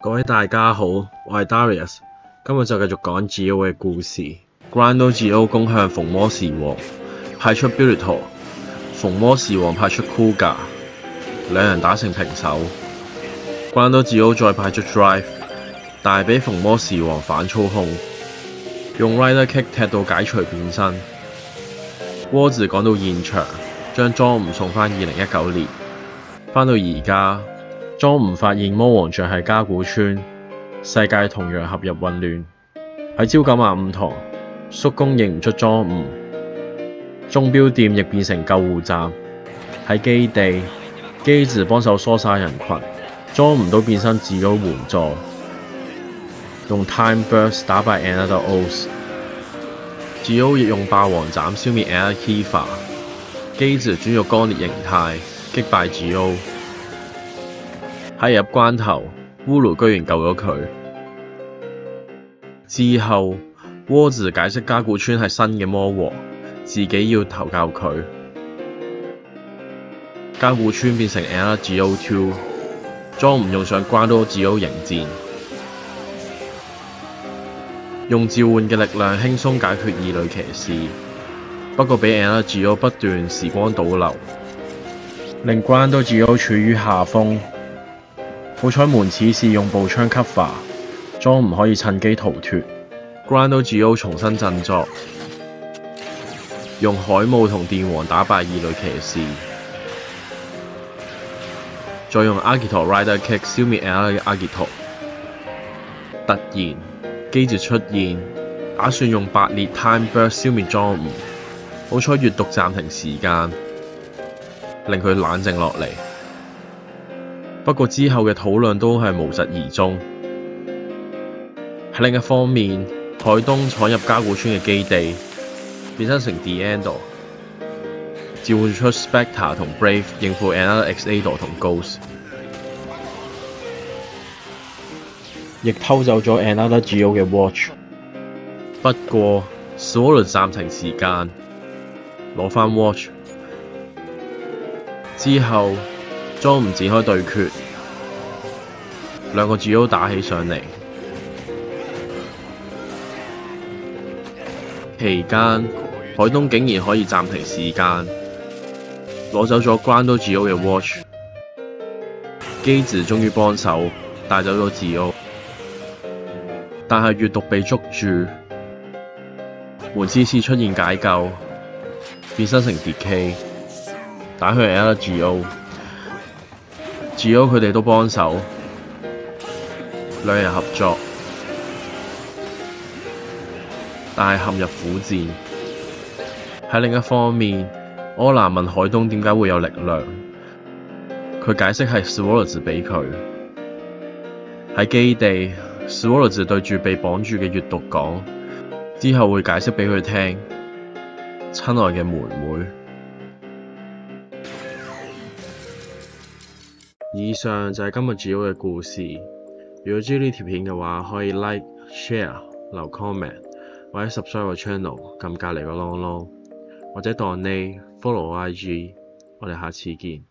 各位大家好，我係 Darius， 今日就繼續講 Zi-O 嘅故事。Grando Zi-O 攻向逢魔時王，派出 Bulito， 逢魔時王派出 Kuga， 兩人打成平手。Grando Zi-O 再派出 Drive， 但係俾逢魔時王反操控，用 Rider Kick 踢到解除變身。窩子趕到現場，將莊吳送返2019年。返到而家，莊吳發現魔王像係加古川，世界同樣陷入混亂。喺朝九晚五堂，叔公認唔出莊吳，鐘錶店亦變成救護站。喺基地，基治幫手疏散人群，莊吳都變身Zi-O援助，用 Time Burst 打敗 Another Oath。Zi-O 亦用霸王斬消滅 Another Kiva， 基治轉入光烈形態擊敗Zi-O。喺入關頭，烏魯居然救咗佢。之後，窩子解釋加古川係新嘅魔王，自己要投教佢。加古川變成 Another Zi-O2， 莊吳用上 Grando Zi-O 迎戰，用召喚嘅力量輕鬆解決異類騎士，不過俾 Another Zi-O 不斷時光倒流，令 Grando Zi-O 處於下風。好彩門此事用步槍 cover， 莊吳可以趁機逃脫。Grando Zi-O 重新振作，用海霧同電王打敗異類騎士，再用 Agito Rider Kick 消滅 Another Agito。突然，基治出現，打算用8列 Time Burst 消滅莊吳。好彩閱讀暫停時間，令佢冷靜落嚟。不過之後嘅討論都係無疾而終。喺另一方面，海東闖入加古川嘅基地，變身成 Diendo， 召喚出 Spectre 同 Brave 應付 Another Exado 同 Ghost， 亦偷走咗 Another Zi-O 嘅 Watch。不過 Swallow 暫停時間，攞返 Watch 之後，莊吳展開對決，兩個Zi-O打起上嚟。期間，海東竟然可以暫停時間，攞走咗 Grando Zi-O 嘅 Watch。基治終於幫手帶走咗Zi-O，但係閱讀被捉住，門次次出現解救，變身成 Decay， 打去 Another Zi-O。Zi-O 佢哋都幫手，兩人合作，但係陷入苦戰。喺另一方面，柯南問海東點解會有力量，佢解釋係 Swallow 俾佢。喺基地 ，Swallow 對住被綁住嘅閱讀講，之後會解釋俾佢聽，親愛嘅妹妹。以上就係今日Zi-O嘅故事。如果鍾意呢條片嘅話，可以 like、share、留 comment， 或者 subscribe 個 channel， 撳隔離個啷啷，或者當你 follow 我 IG。我哋下次見。